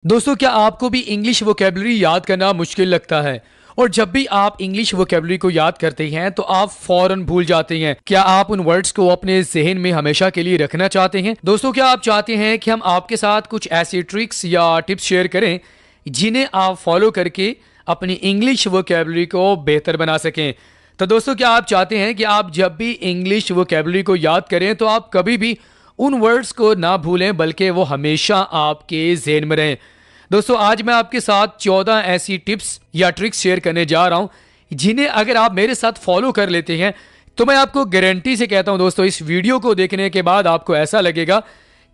दोस्तों, क्या आपको भी इंग्लिश वोकेबलरी याद करना मुश्किल लगता है? और जब भी आप इंग्लिश वोकेबलरी को याद करते हैं तो आप फौरन भूल जाते हैं। क्या आप उन वर्ड्स को अपने जहन में हमेशा के लिए रखना चाहते हैं? दोस्तों, क्या आप चाहते हैं कि हम आपके साथ कुछ ऐसी ट्रिक्स या टिप्स शेयर करें जिन्हें आप फॉलो करके अपनी इंग्लिश वोकेबलरी को बेहतर बना सकें? तो दोस्तों, क्या आप चाहते हैं कि आप जब भी इंग्लिश वोकेबलरी को याद करें तो आप कभी भी उन वर्ड्स को ना भूलें, बल्कि वो हमेशा आपके ज़हन में रहें? दोस्तों, आज मैं आपके साथ 14 ऐसी टिप्स या ट्रिक्स शेयर करने जा रहा हूं जिन्हें अगर आप मेरे साथ फॉलो कर लेते हैं तो मैं आपको गारंटी से कहता हूं दोस्तों, इस वीडियो को देखने के बाद आपको ऐसा लगेगा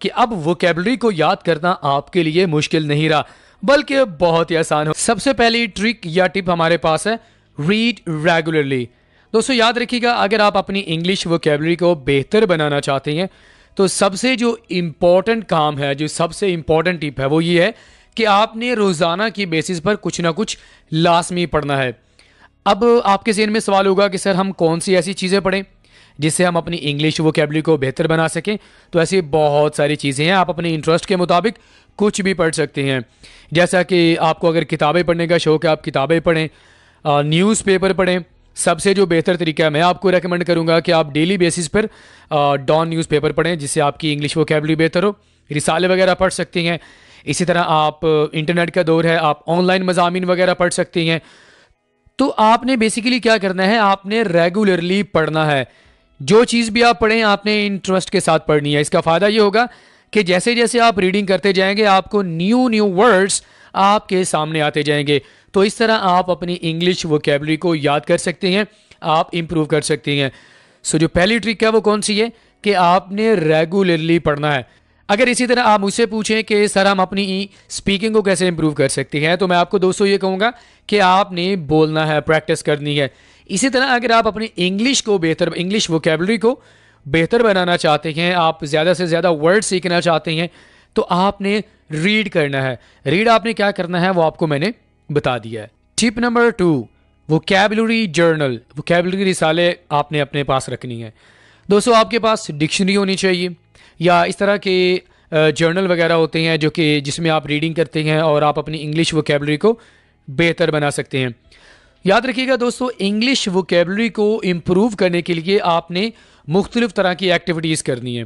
कि अब वोकेबलरी को याद करना आपके लिए मुश्किल नहीं रहा, बल्कि बहुत ही आसान हो। सबसे पहली ट्रिक या टिप हमारे पास है, रीड रेगुलरली। दोस्तों, याद रखिएगा, अगर आप अपनी इंग्लिश वोकेबलरी को बेहतर बनाना चाहते हैं तो सबसे जो इम्पोर्टेंट काम है, जो सबसे इम्पोर्टेंट टिप है, वो ये है कि आपने रोज़ाना की बेसिस पर कुछ ना कुछ लाजमी पढ़ना है। अब आपके ज़हन में सवाल होगा कि सर, हम कौन सी ऐसी चीज़ें पढ़ें जिससे हम अपनी इंग्लिश वोकेबलरी को बेहतर बना सकें? तो ऐसी बहुत सारी चीज़ें हैं, आप अपने इंटरेस्ट के मुताबिक कुछ भी पढ़ सकते हैं। जैसा कि आपको अगर किताबें पढ़ने का शौक़ है, आप किताबें पढ़ें, न्यूज़पेपर पढ़ें। सबसे जो बेहतर तरीका है, मैं आपको रेकमेंड करूंगा कि आप डेली बेसिस पर डॉन न्यूज़पेपर पढ़ें, जिससे आपकी इंग्लिश वोकेबलरी बेहतर हो। रिसाले वगैरह पढ़ सकती हैं। इसी तरह आप इंटरनेट का दौर है, आप ऑनलाइन मज़ामीन वगैरह पढ़ सकती हैं। तो आपने बेसिकली क्या करना है, आपने रेगुलरली पढ़ना है। जो चीज़ भी आप पढ़ें आपने इंटरेस्ट के साथ पढ़नी है। इसका फ़ायदा ये होगा कि जैसे जैसे आप रीडिंग करते जाएंगे आपको न्यू न्यू वर्ड्स आपके सामने आते जाएंगे। तो इस तरह आप अपनी इंग्लिश वोकेबलरी को याद कर सकते हैं, आप इम्प्रूव कर सकते हैं। सो जो पहली ट्रिक है वो कौन सी है कि आपने रेगुलरली पढ़ना है। अगर इसी तरह आप मुझसे पूछें कि सर, हम अपनी स्पीकिंग को कैसे इंप्रूव कर सकते हैं, तो मैं आपको दोस्तों ये कहूँगा कि आपने बोलना है, प्रैक्टिस करनी है। इसी तरह अगर आप अपनी इंग्लिश वोकेबलरी को बेहतर बनाना चाहते हैं, आप ज़्यादा से ज़्यादा वर्ड सीखना चाहते हैं, तो आपने रीड करना है। रीड आपने क्या करना है वो आपको मैंने बता दिया है। Tip number 2, vocabulary journal. Vocabulary रिसाले आपने अपने पास रखनी है। दोस्तों, आपके पास डिक्शनरी होनी चाहिए या इस तरह के जर्नल वगैरह होते हैं जो कि जिसमें आप रीडिंग करते हैं और आप अपनी इंग्लिश वोकेबलरी को बेहतर बना सकते हैं। याद रखिएगा दोस्तों, इंग्लिश वोकेबलरी को इम्प्रूव करने के लिए आपने मुख्तलिफ तरह की एक्टिविटीज़ करनी है।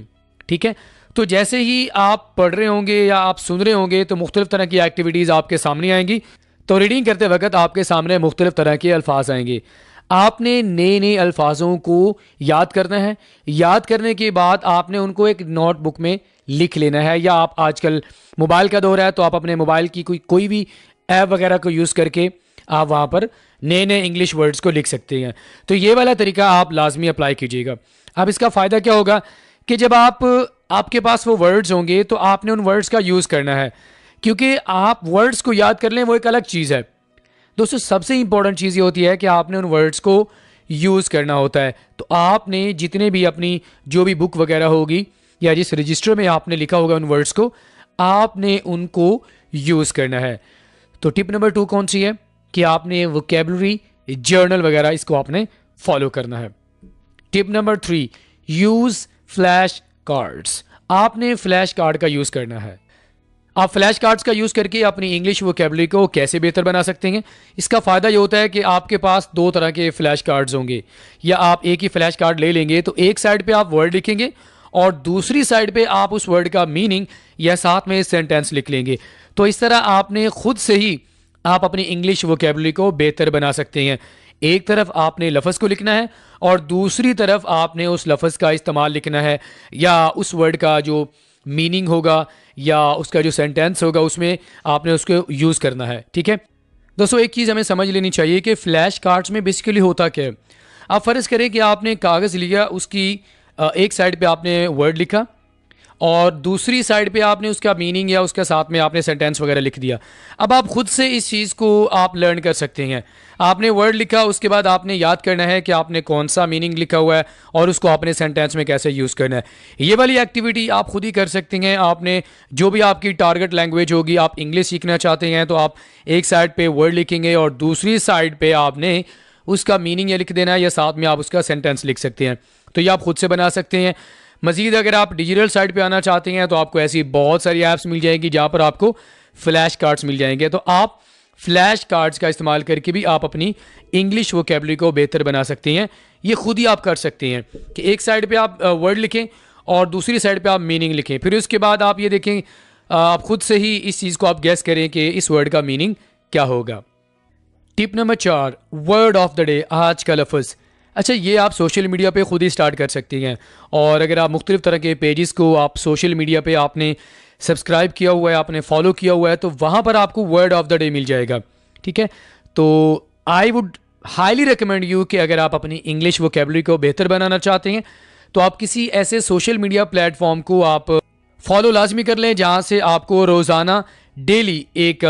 ठीक है, तो जैसे ही आप पढ़ रहे होंगे या आप सुन रहे होंगे तो मुख्तलिफ तरह की एक्टिविटीज़ आपके सामने आएंगी। तो रीडिंग करते वक्त आपके सामने मुख्तलिफ तरह के अल्फाज आएंगे। आपने नए नए अल्फाजों को याद करना है। याद करने के बाद आपने उनको एक नोटबुक में लिख लेना है, या आप आजकल मोबाइल का दौर है तो आप अपने मोबाइल की कोई भी ऐप वगैरह को यूज़ करके आप वहाँ पर नए नए इंग्लिश वर्ड्स को लिख सकते हैं। तो ये वाला तरीका आप लाजमी अप्लाई कीजिएगा। अब इसका फ़ायदा क्या होगा कि जब आपके पास वो वर्ड्स होंगे तो आपने उन वर्ड्स का यूज़ करना है, क्योंकि आप वर्ड्स को याद कर लें वो एक अलग चीज़ है। दोस्तों, सबसे इंपॉर्टेंट चीज़ ये होती है कि आपने उन वर्ड्स को यूज़ करना होता है। तो आपने जितने भी अपनी जो भी बुक वगैरह होगी या जिस रजिस्टर में आपने लिखा होगा उन वर्ड्स को, आपने उनको यूज़ करना है। तो टिप नंबर 2 कौन सी है कि आपने वोकेबलरी जर्नल वगैरह इसको आपने फॉलो करना है। Tip number 3, use flash cards. आपने फ्लैश कार्ड का यूज़ करना है। आप फ्लैश कार्ड्स का यूज़ करके अपनी इंग्लिश वोकेबलरी को कैसे बेहतर बना सकते हैं? इसका फ़ायदा ये होता है कि आपके पास 2 तरह के फ्लैश कार्ड्स होंगे, या आप एक ही फ्लैश कार्ड ले लेंगे तो एक साइड पे आप वर्ड लिखेंगे और दूसरी साइड पे आप उस वर्ड का मीनिंग या साथ में सेंटेंस लिख लेंगे। तो इस तरह आपने खुद से ही आप अपनी इंग्लिश वोकेबलरी को बेहतर बना सकते हैं। एक तरफ आपने लफ्ज़ को लिखना है और दूसरी तरफ आपने उस लफ्ज़ का इस्तेमाल लिखना है, या उस वर्ड का जो मीनिंग होगा या उसका जो सेंटेंस होगा उसमें आपने उसको यूज़ करना है। ठीक है दोस्तों, एक चीज़ हमें समझ लेनी चाहिए कि फ्लैश कार्ड्स में बेसिकली होता क्या है। आप फ़र्ज़ करें कि आपने कागज़ लिया, उसकी एक साइड पे आपने वर्ड लिखा और दूसरी साइड पे आपने उसका मीनिंग या उसका साथ में आपने सेंटेंस वगैरह लिख दिया। अब आप खुद से इस चीज़ को आप लर्न कर सकते हैं। आपने वर्ड लिखा, उसके बाद आपने याद करना है कि आपने कौन सा मीनिंग लिखा हुआ है और उसको आपने सेंटेंस में कैसे यूज़ करना है। ये वाली एक्टिविटी आप खुद ही कर सकते हैं। आपने जो भी आपकी टारगेट लैंग्वेज होगी, आप इंग्लिश सीखना चाहते हैं तो आप एक साइड पे वर्ड लिखेंगे और दूसरी साइड पे आपने उसका मीनिंग या लिख देना है, या साथ में आप उसका सेंटेंस लिख सकते हैं। तो ये आप खुद से बना सकते हैं। मज़ीद अगर आप डिजिटल साइट पे आना चाहते हैं तो आपको ऐसी बहुत सारी ऐप्स मिल जाएगी जहाँ पर आपको फ्लैश कार्ड्स मिल जाएंगे। तो आप फ्लैश कार्ड्स का इस्तेमाल करके भी आप अपनी इंग्लिश वोकेबलरी को बेहतर बना सकते हैं। ये खुद ही आप कर सकते हैं कि एक साइड पे आप वर्ड लिखें और दूसरी साइड पे आप मीनिंग लिखें, फिर उसके बाद आप ये देखें, आप खुद से ही इस चीज़ को आप गैस करें कि इस वर्ड का मीनिंग क्या होगा। Tip number 4, word of the day, आज का लफ्ज़। अच्छा, ये आप सोशल मीडिया पे खुद ही स्टार्ट कर सकते हैं, और अगर आप मुख्तलिफ तरह के पेजेस को आप सोशल मीडिया पे आपने सब्सक्राइब किया हुआ है, आपने फॉलो किया हुआ है, तो वहाँ पर आपको word of the day meal जाएगा। ठीक है, तो I would highly recommend you कि अगर आप अपनी इंग्लिश वोकेबलरी को बेहतर बनाना चाहते हैं तो आप किसी ऐसे सोशल मीडिया प्लेटफॉर्म को आप फॉलो लाजमी कर लें जहाँ से आपको रोज़ाना डेली एक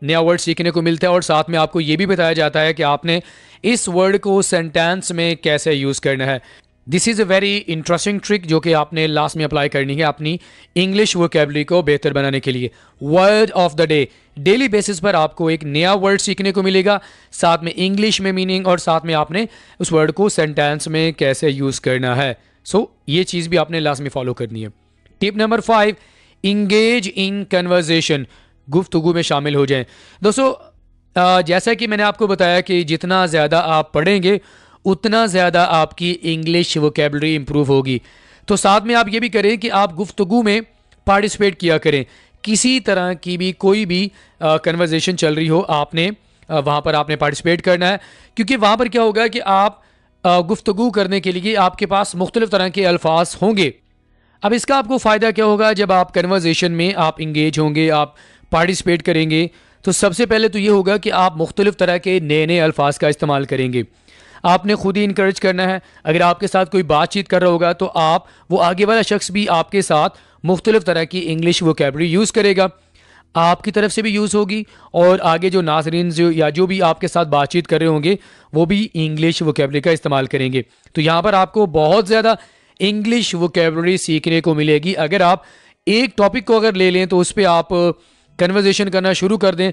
नया वर्ड सीखने को मिलता है, और साथ में आपको ये भी बताया जाता है कि आपने इस वर्ड को सेंटेंस में कैसे यूज़ करना है। This is a very interesting trick जो कि आपने लास्ट में अप्लाई करनी है अपनी इंग्लिश वोकेबलरी को बेहतर बनाने के लिए। Word of the day, daily basis पर आपको एक नया वर्ड सीखने को मिलेगा, साथ में इंग्लिश में मीनिंग, और साथ में आपने उस वर्ड को सेंटेंस में कैसे यूज़ करना है। सो ये चीज़ भी आपने लास्ट में फॉलो करनी है। Tip number 5, engage in conversation, गुफ्तगू में शामिल हो जाएं। दोस्तों, जैसा कि मैंने आपको बताया कि जितना ज़्यादा आप पढ़ेंगे उतना ज़्यादा आपकी इंग्लिश वोकेबलरी इंप्रूव होगी। तो साथ में आप ये भी करें कि आप गुफ्तगू में पार्टिसिपेट किया करें। किसी तरह की भी कोई भी कन्वर्जेशन चल रही हो, आपने वहाँ पर आपने पार्टिसिपेट करना है, क्योंकि वहाँ पर क्या होगा कि आप गुफ्तगू करने के लिए आपके पास मुख्तलिफ तरह के अल्फाज होंगे। अब इसका आपको फ़ायदा क्या होगा, जब आप कन्वर्जेशन में आप इंगेज होंगे, आप पार्टिसिपेट करेंगे, तो सबसे पहले तो ये होगा कि आप मुख्तलिफ तरह के नए नए अल्फाज का इस्तेमाल करेंगे। आपने खुद ही इनकरेज करना है। अगर आपके साथ कोई बातचीत कर रहा होगा तो आप वो आगे वाला शख्स भी आपके साथ मुख्तलिफ तरह की इंग्लिश वोकेबलरी यूज़ करेगा, आपकी तरफ से भी यूज़ होगी, और आगे जो नाज़रीन जो भी आपके साथ बातचीत कर रहे होंगे वो भी इंग्लिश वोकेबलरी का इस्तेमाल करेंगे। तो यहाँ पर आपको बहुत ज़्यादा इंग्लिश वोकेबलरी सीखने को मिलेगी। अगर आप एक टॉपिक को अगर ले लें तो उस पर आप कन्वर्जेशन करना शुरू कर दें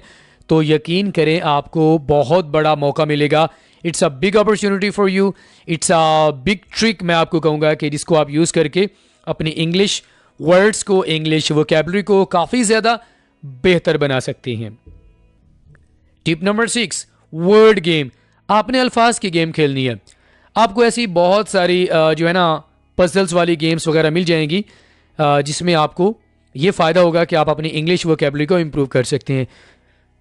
तो यकीन करें आपको बहुत बड़ा मौका मिलेगा। It's a big opportunity for you, it's a big trick, मैं आपको कहूँगा कि जिसको आप यूज़ करके अपनी इंग्लिश वर्ड्स को, इंग्लिश वोकेबलरी को काफ़ी ज़्यादा बेहतर बना सकते हैं। टिप नंबर 6, वर्ड गेम, आपने अल्फाज की गेम खेलनी है। आपको ऐसी बहुत सारी जो है ना पजल्स वाली गेम्स वगैरह मिल जाएंगी जिसमें आपको ये फ़ायदा होगा कि आप अपनी इंग्लिश वोकेबलरी को इम्प्रूव कर सकते हैं।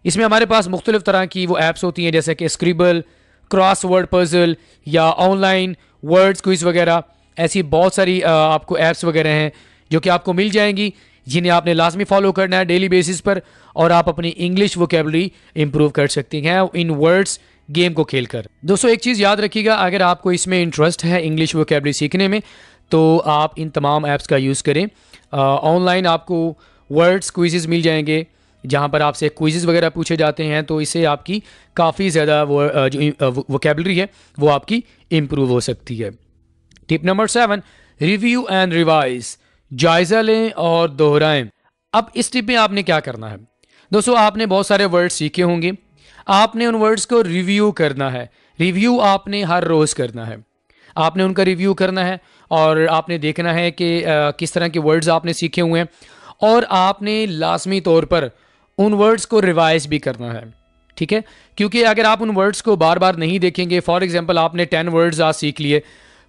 इसमें हमारे पास मुख्तलिफ तरह की वो ऐप्स होती हैं, जैसे कि स्क्रिबल, क्रॉस वर्ड पजल या ऑनलाइन वर्ड्स क्विज वगैरह। ऐसी बहुत सारी आपको ऐप्स वगैरह हैं जो कि आपको मिल जाएंगी, जिन्हें आपने लाजमी फॉलो करना है डेली बेसिस पर, और आप अपनी इंग्लिश वोकेबलरी इंप्रूव कर सकती हैं इन वर्ड्स गेम को खेलकर। दोस्तों, एक चीज़ याद रखिएगा, अगर आपको इसमें इंटरेस्ट है इंग्लिश वोकेबलरी सीखने में तो आप इन तमाम ऐप्स का यूज़ करें। ऑनलाइन आपको वर्ड्स क्विज़ मिल जाएंगे जहाँ पर आपसे क्विज़ वगैरह पूछे जाते हैं, तो इससे आपकी काफ़ी ज़्यादा जो वोकेबलरी है वो आपकी इम्प्रूव हो सकती है। Tip number 7, review and revise, जायज़ा लें और दोहराएं। अब इस टिप में आपने क्या करना है दोस्तों, आपने बहुत सारे वर्ड्स सीखे होंगे, आपने उन वर्ड्स को रिव्यू करना है। रिव्यू आपने हर रोज़ करना है, आपने उनका रिव्यू करना है, और आपने देखना है कि किस तरह के वर्ड्स आपने सीखे हुए हैं, और आपने लाजमी तौर पर उन वर्ड्स को रिवाइज भी करना है। ठीक है, क्योंकि अगर आप उन वर्ड्स को बार बार नहीं देखेंगे, फॉर एग्जांपल आपने 10 वर्ड्स आज सीख लिए,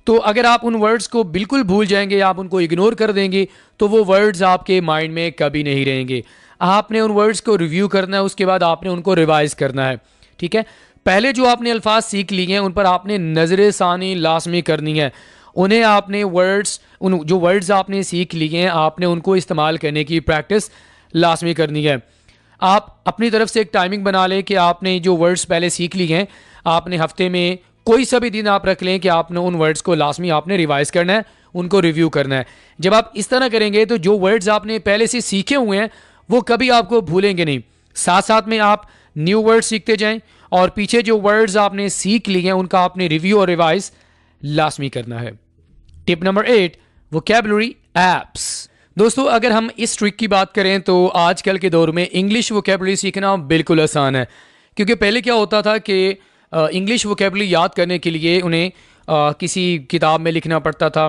तो अगर आप उन वर्ड्स को बिल्कुल भूल जाएंगे, आप उनको इग्नोर कर देंगे, तो वो वर्ड्स आपके माइंड में कभी नहीं रहेंगे। आपने उन वर्ड्स को रिव्यू करना है, उसके बाद आपने उनको रिवाइज करना है। ठीक है, पहले जो आपने अल्फाज सीख लिए हैं उन पर आपने नज़र सानी लाजमी करनी है। उन्हें आपने उन जो वर्ड्स आपने सीख लिए हैं आपने उनको इस्तेमाल करने की प्रैक्टिस लाजमी करनी है। आप अपनी तरफ से एक टाइमिंग बना लें कि आपने जो वर्ड्स पहले सीख लिए हैं, आपने हफ्ते में कोई सा भी दिन आप रख लें कि आपने उन वर्ड्स को लाजमी आपने रिवाइज करना है, उनको रिव्यू करना है। जब आप इस तरह करेंगे तो जो वर्ड्स आपने पहले से सीखे हुए हैं वो कभी आपको भूलेंगे नहीं। साथ साथ में आप न्यू वर्ड्स सीखते जाएं, और पीछे जो वर्ड्स आपने सीख लिए हैं उनका आपने रिव्यू और रिवाइज लाजमी करना है। Tip number 8, vocabulary apps. दोस्तों, अगर हम इस ट्रिक की बात करें तो आजकल के दौर में इंग्लिश वोकैबुलरी सीखना बिल्कुल आसान है, क्योंकि पहले क्या होता था कि इंग्लिश वोकैबुलरी याद करने के लिए उन्हें किसी किताब में लिखना पड़ता था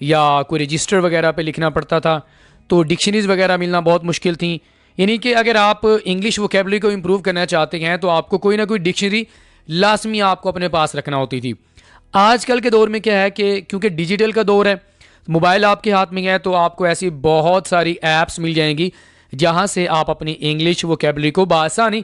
या कोई रजिस्टर वगैरह पे लिखना पड़ता था, तो डिक्शनरीज वगैरह मिलना बहुत मुश्किल थी, यानी कि अगर आप इंग्लिश वोकेबलरी को इम्प्रूव करना चाहते हैं तो आपको कोई ना कोई डिक्शनरी लाजमी आपको अपने पास रखना होती थी। आजकल के दौर में क्या है कि क्योंकि डिजिटल का दौर है, मोबाइल आपके हाथ में है, तो आपको ऐसी बहुत सारी ऐप्स मिल जाएंगी जहां से आप अपनी इंग्लिश वोकेबलरी को बआसानी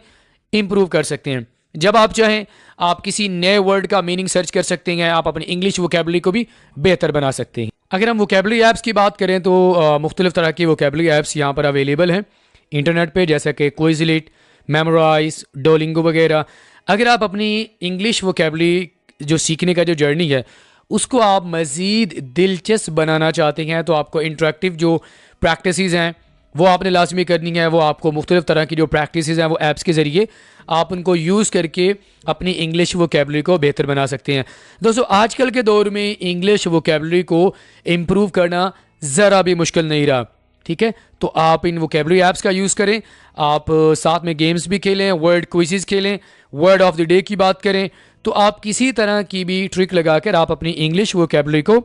इम्प्रूव कर सकते हैं। जब आप चाहें आप किसी नए वर्ड का मीनिंग सर्च कर सकते हैं, आप अपनी इंग्लिश वोकेबलरी को भी बेहतर बना सकते हैं। अगर हम वोकेबलरी ऐप्स की बात करें तो मुख्तलिफ तरह की वोकेबलरी ऐप्स यहाँ पर अवेलेबल हैं इंटरनेट पे, जैसे कि क्विज़लिट, मेमोराइज, डोलिंगो वगैरह। अगर आप अपनी इंग्लिश वोकेबलरी जो सीखने का जो जर्नी है उसको आप मज़ीद दिलचस्प बनाना चाहते हैं तो आपको इंटरेक्टिव जो प्रैक्टिसेस हैं वो आपने लाजमी करनी है। वो आपको मुख्तलिफ तरह की जो प्रैक्टिसेस हैं वो ऐप्स के ज़रिए आप उनको यूज़ करके अपनी इंग्लिश वोकेबलरी को बेहतर बना सकते हैं। दोस्तों आजकल के दौर में इंग्लिश वोकेबलरी को इम्प्रूव करना ज़रा भी मुश्किल नहीं रहा, ठीक है। तो आप इन वोकेबलरी ऐप्स का यूज़ करें, आप साथ में गेम्स भी खेलें, वर्ड क्विज़ेस खेलें, वर्ड ऑफ द डे की बात करें, तो आप किसी तरह की भी ट्रिक लगाकर आप अपनी इंग्लिश वोकेबलरी को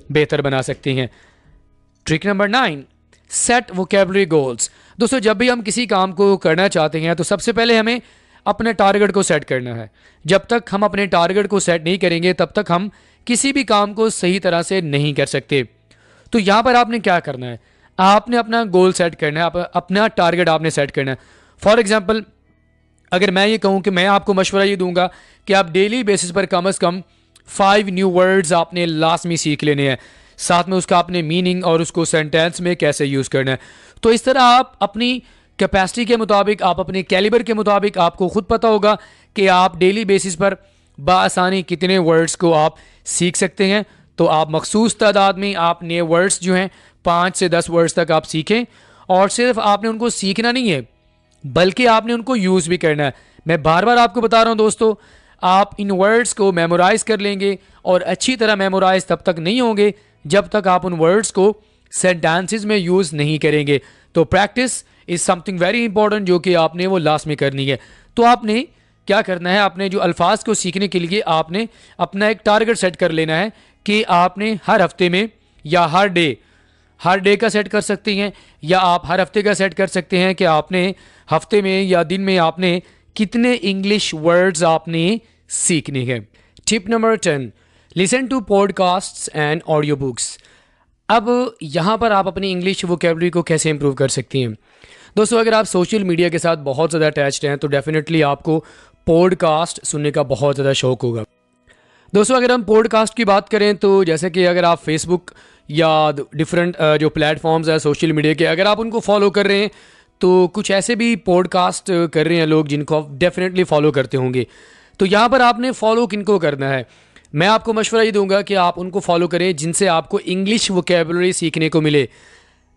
बेहतर बना सकते हैं। Trick number 9, set vocabulary goals. दोस्तों जब भी हम किसी काम को करना चाहते हैं तो सबसे पहले हमें अपने टारगेट को सेट करना है। जब तक हम अपने टारगेट को सेट नहीं करेंगे तब तक हम किसी भी काम को सही तरह से नहीं कर सकते। तो यहाँ पर आपने क्या करना है, आपने अपना गोल सेट करना है, अपना टारगेट आपने सेट करना है। फॉर एग्जाम्पल अगर मैं ये कहूँ कि मैं आपको मशवरा ये दूंगा कि आप डेली बेसिस पर कम से कम 5 न्यू वर्ड्स आपने लाजमी सीख लेने हैं, साथ में उसका आपने मीनिंग और उसको सेंटेंस में कैसे यूज़ करना है। तो इस तरह आप अपनी कैपेसिटी के मुताबिक, आप अपने कैलिबर के मुताबिक, आपको खुद पता होगा कि आप डेली बेसिस पर बआसानी कितने वर्ड्स को आप सीख सकते हैं। तो आप मखसूस तादाद में आप नए वर्ड्स जो हैं 5 से 10 वर्ड्स तक आप सीखें, और सिर्फ आपने उनको सीखना नहीं है बल्कि आपने उनको यूज़ भी करना है। मैं बार बार आपको बता रहा हूँ दोस्तों, आप इन वर्ड्स को मेमोराइज कर लेंगे और अच्छी तरह मेमोराइज तब तक नहीं होंगे जब तक आप उन वर्ड्स को सेंटेंसेस में यूज़ नहीं करेंगे। तो practice is something very important जो कि आपने वो लास्ट में करनी है। तो आपने क्या करना है, अपने जो अल्फाज को सीखने के लिए आपने अपना एक टारगेट सेट कर लेना है कि आपने हर हफ्ते में या हर डे का सेट कर सकते हैं, या आप हर हफ्ते का सेट कर सकते हैं कि आपने हफ्ते में या दिन में आपने कितने इंग्लिश वर्ड्स आपने सीखने हैं। Tip number 10, listen to podcasts and audio books. अब यहाँ पर आप अपनी इंग्लिश वोकेबलरी को कैसे इंप्रूव कर सकती हैं। दोस्तों अगर आप सोशल मीडिया के साथ बहुत ज़्यादा अटैच्ड हैं तो डेफिनेटली आपको पॉडकास्ट सुनने का बहुत ज़्यादा शौक होगा। दोस्तों अगर हम पॉडकास्ट की बात करें तो जैसे कि अगर आप फेसबुक या डिफरेंट जो प्लेटफॉर्म्स हैं सोशल मीडिया के, अगर आप उनको फॉलो कर रहे हैं तो कुछ ऐसे भी पॉडकास्ट कर रहे हैं लोग जिनको आप डेफिनेटली फॉलो करते होंगे। तो यहाँ पर आपने फॉलो किनको करना है, मैं आपको मशवरा ये दूंगा कि आप उनको फॉलो करें जिनसे आपको इंग्लिश वोकेबलरी सीखने को मिले,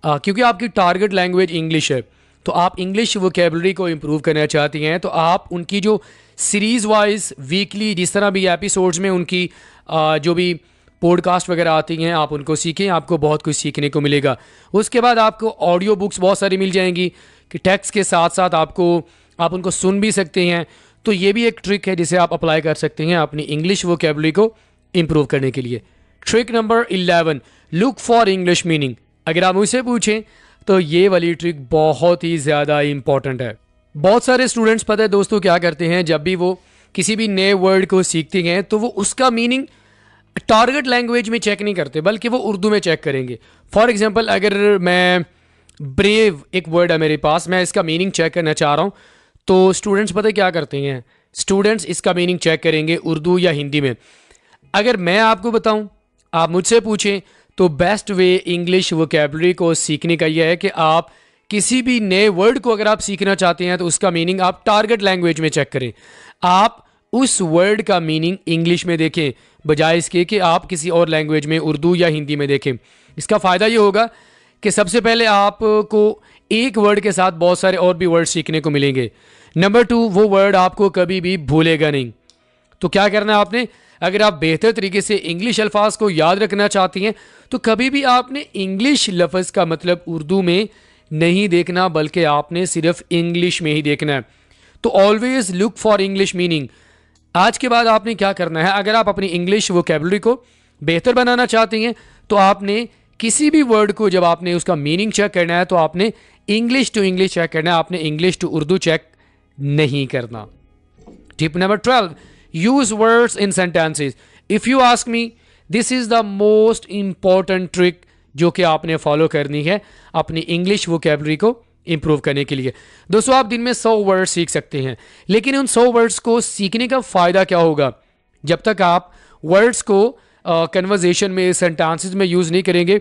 क्योंकि आपकी टारगेट लैंग्वेज इंग्लिश है। तो आप इंग्लिश वोकेबलरी को इम्प्रूव करना चाहती हैं तो आप उनकी जो सीरीज़ वाइज वीकली जिस तरह भी एपिसोड्स में उनकी जो भी पॉडकास्ट वगैरह आती हैं आप उनको सीखें, आपको बहुत कुछ सीखने को मिलेगा। उसके बाद आपको ऑडियो बुक्स बहुत सारी मिल जाएंगी कि टेक्स्ट के साथ साथ आप उनको सुन भी सकते हैं। तो ये भी एक ट्रिक है जिसे आप अप्लाई कर सकते हैं अपनी इंग्लिश वोकेबलरी को इम्प्रूव करने के लिए। Trick number 11, look for English meaning. अगर आप मुझसे पूछें तो ये वाली ट्रिक बहुत ही ज़्यादा इंपॉर्टेंट है। बहुत सारे स्टूडेंट्स पता है दोस्तों क्या करते हैं, जब भी वो किसी भी नए वर्ड को सीखते हैं तो वो उसका मीनिंग टारगेट लैंग्वेज में चेक नहीं करते बल्कि वो उर्दू में चेक करेंगे। फॉर एग्जांपल अगर मैं ब्रेव एक वर्ड है मेरे पास, मैं इसका मीनिंग चेक करना चाह रहा हूँ, तो स्टूडेंट्स पता है क्या करते हैं, स्टूडेंट्स इसका मीनिंग चेक करेंगे उर्दू या हिंदी में। अगर मैं आपको बताऊं, आप मुझसे पूछें तो बेस्ट वे इंग्लिश वोकेबलरी को सीखने का यह है कि आप किसी भी नए वर्ड को अगर आप सीखना चाहते हैं तो उसका मीनिंग आप टारगेट लैंग्वेज में चेक करें। आप उस वर्ड का मीनिंग इंग्लिश में देखें बजाय इसके कि आप किसी और लैंग्वेज में उर्दू या हिंदी में देखें। इसका फ़ायदा ये होगा कि सबसे पहले आपको एक वर्ड के साथ बहुत सारे और भी वर्ड सीखने को मिलेंगे। नंबर 2, वो वर्ड आपको कभी भी भूलेगा नहीं। तो क्या करना है आपने, अगर आप बेहतर तरीके से इंग्लिश अल्फाज को याद रखना चाहती हैं तो कभी भी आपने इंग्लिश लफ्ज़ का मतलब उर्दू में नहीं देखना बल्कि आपने सिर्फ इंग्लिश में ही देखना है। तो always look for English meaning. आज के बाद आपने क्या करना है, अगर आप अपनी इंग्लिश वोकेबलरी को बेहतर बनाना चाहते हैं तो आपने किसी भी वर्ड को जब आपने उसका मीनिंग चेक करना है तो आपने इंग्लिश टू इंग्लिश चेक करना है, आपने इंग्लिश टू उर्दू चेक नहीं करना। Tip number 12, use words in sentences. If you ask me, this is the most important trick जो कि आपने फॉलो करनी है अपनी इंग्लिश वोकैबुलरी को इंप्रूव करने के लिए। दोस्तों, आप दिन में 100 वर्ड्स सीख सकते हैं, लेकिन उन 100 वर्ड्स को सीखने का फ़ायदा क्या होगा जब तक आप वर्ड्स को कन्वर्जेशन में, सेंटेंसेस में यूज़ नहीं करेंगे,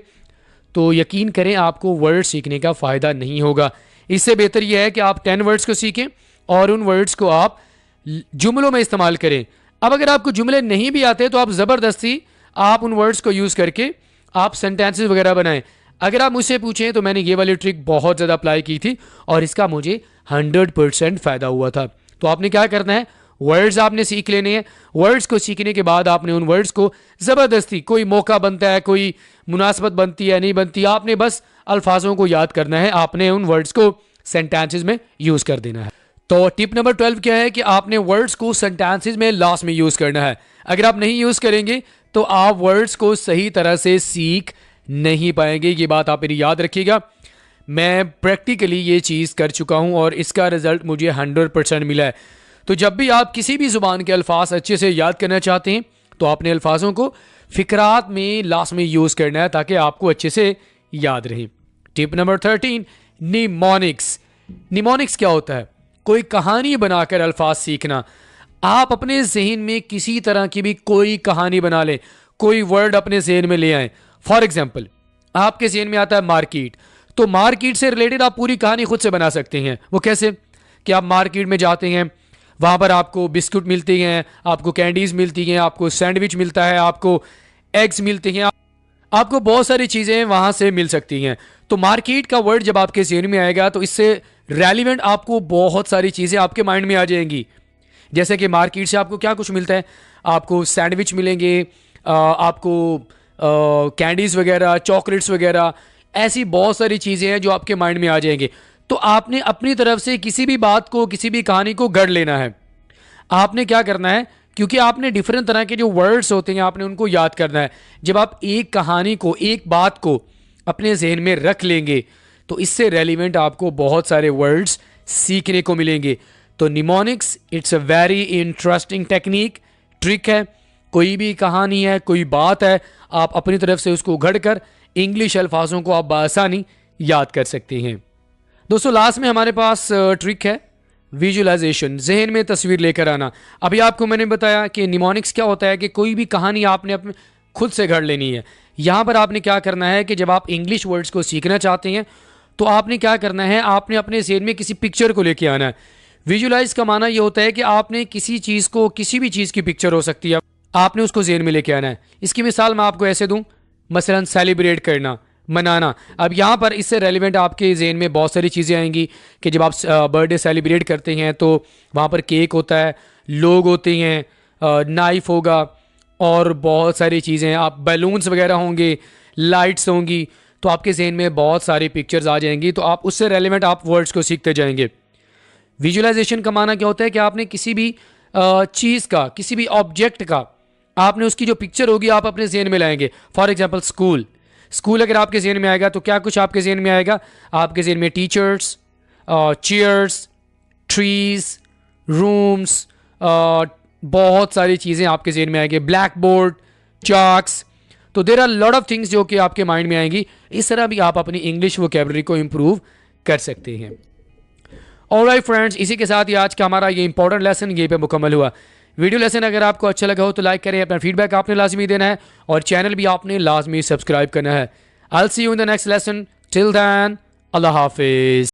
तो यकीन करें आपको वर्ड सीखने का फ़ायदा नहीं होगा। इससे बेहतर यह है कि आप 10 वर्ड्स को सीखें और उन वर्ड्स को आप जुमलों में इस्तेमाल करें। अब अगर आपको जुमले नहीं भी आते तो आप ज़बरदस्ती आप उन वर्ड्स को यूज़ करके आप सेंटेंसेस वगैरह बनाएं। अगर आप मुझसे पूछें तो मैंने ये वाली ट्रिक बहुत ज़्यादा अप्लाई की थी और इसका मुझे 100% फ़ायदा हुआ था। तो आपने क्या करना है, वर्ड्स आपने सीख लेने हैं। वर्ड्स को सीखने के बाद आपने उन वर्ड्स को ज़बरदस्ती, कोई मौका बनता है, कोई मुनासबत बनती है, नहीं बनती, आपने बस अल्फाजों को याद करना है, आपने उन वर्ड्स को सेंटेंसेस में यूज़ कर देना है। तो टिप नंबर 12 क्या है कि आपने वर्ड्स को सेंटेंसेस में लास्ट में यूज़ करना है। अगर आप नहीं यूज़ करेंगे तो आप वर्ड्स को सही तरह से सीख नहीं पाएंगे। ये बात आप मेरी याद रखिएगा। मैं प्रैक्टिकली ये चीज़ कर चुका हूँ और इसका रिजल्ट मुझे 100% मिला है। तो जब भी आप किसी भी ज़ुबान के अल्फाज अच्छे से याद करना चाहते हैं तो आपने अल्फाजों को फ़िक्रात में लास्ट में यूज़ करना है ताकि आपको अच्छे से याद रहे। Tip number 13, mnemonics. निमोनिक्स क्या होता है? कोई कहानी बनाकर अल्फाज सीखना। आप अपने जहन में किसी तरह की भी कोई कहानी बना लें, कोई वर्ड अपने जहन में ले आएँ। फॉर एग्जाम्पल, आपके जहन में आता है मार्केट, तो मार्केट से रिलेटेड आप पूरी कहानी खुद से बना सकते हैं। वो कैसे कि आप मार्केट में जाते हैं, वहाँ पर आपको बिस्कुट मिलते हैं, आपको कैंडीज़ मिलती हैं, आपको सैंडविच मिलता है, आपको एग्स मिलते हैं, आपको बहुत सारी चीज़ें वहाँ से मिल सकती हैं। तो मार्केट का वर्ड जब आपके जहन में आएगा तो इससे रेलिवेंट आपको बहुत सारी चीज़ें आपके माइंड में आ जाएंगी। जैसे कि मार्केट से आपको क्या कुछ मिलता है, आपको सैंडविच मिलेंगे, आपको कैंडीज़ वगैरह, चॉकलेट्स वगैरह, ऐसी बहुत सारी चीज़ें हैं जो आपके माइंड में आ जाएंगे। तो आपने अपनी तरफ से किसी भी बात को, किसी भी कहानी को गढ़ लेना है। आपने क्या करना है, क्योंकि आपने डिफरेंट तरह के जो वर्ड्स होते हैं आपने उनको याद करना है। जब आप एक कहानी को, एक बात को अपने जहन में रख लेंगे तो इससे रेलिवेंट आपको बहुत सारे वर्ड्स सीखने को मिलेंगे। तो mnemonics it's a very interesting technique, trick है। कोई भी कहानी है, कोई बात है, आप अपनी तरफ से उसको घड़ कर इंग्लिश अल्फाजों को आप बआसानी याद कर सकते हैं। दोस्तों, लास्ट में हमारे पास ट्रिक है विजुअलाइजेशन, जहन में तस्वीर लेकर आना। अभी आपको मैंने बताया कि निमोनिक्स क्या होता है कि कोई भी कहानी आपने अपने खुद से घड़ लेनी है। यहाँ पर आपने क्या करना है कि जब आप इंग्लिश वर्ड्स को सीखना चाहते हैं तो आपने क्या करना है, आपने अपने जहन में किसी पिक्चर को लेके आना है। विजुअलाइज का माना ये होता है कि आपने किसी चीज़ को, किसी भी चीज़ की पिक्चर हो सकती है, आपने उसको जहन में लेके आना है। इसकी मिसाल मैं आपको ऐसे दूँ, मसलन सेलिब्रेट करना, मनाना। अब यहाँ पर इससे रेलिवेंट आपके जहन में बहुत सारी चीज़ें आएंगी कि जब आप बर्थडे सेलिब्रेट करते हैं तो वहाँ पर केक होता है, लोग होते हैं, नाइफ होगा और बहुत सारी चीज़ें, आप बैलून्स वगैरह होंगे, लाइट्स होंगी, तो आपके जहन में बहुत सारी पिक्चर्स आ जाएंगी। तो आप उससे रेलिवेंट आप वर्ड्स को सीखते जाएंगे। विजुअलाइजेशन का माना क्या होता है कि आपने किसी भी चीज़ का, किसी भी ऑब्जेक्ट का, आपने उसकी जो पिक्चर होगी आप अपने जहन में लाएंगे। फॉर एग्जांपल स्कूल अगर आपके जहन में आएगा तो क्या कुछ आपके जहन में आएगा? आपके जहन में टीचर्स, चेयर्स, ट्रीज, रूम्स, बहुत सारी चीज़ें आपके जहन में आएंगी, ब्लैक बोर्ड, चार्ट्स। तो there are lot of things जो कि आपके माइंड में आएंगी। इस तरह भी आप अपनी इंग्लिश वोकैबुलरी को इम्प्रूव कर सकते हैं। ऑलराइट फ्रेंड्स, इसी के साथ ही आज का हमारा ये इंपॉर्टेंट लेसन ये पे मुकम्मल हुआ। वीडियो लेसन अगर आपको अच्छा लगा हो तो लाइक करें, अपना फीडबैक आपने लाजमी देना है और चैनल भी आपने लाजमी सब्सक्राइब करना है। I will see you in the next lesson. Till then, अल्लाह हाफिज।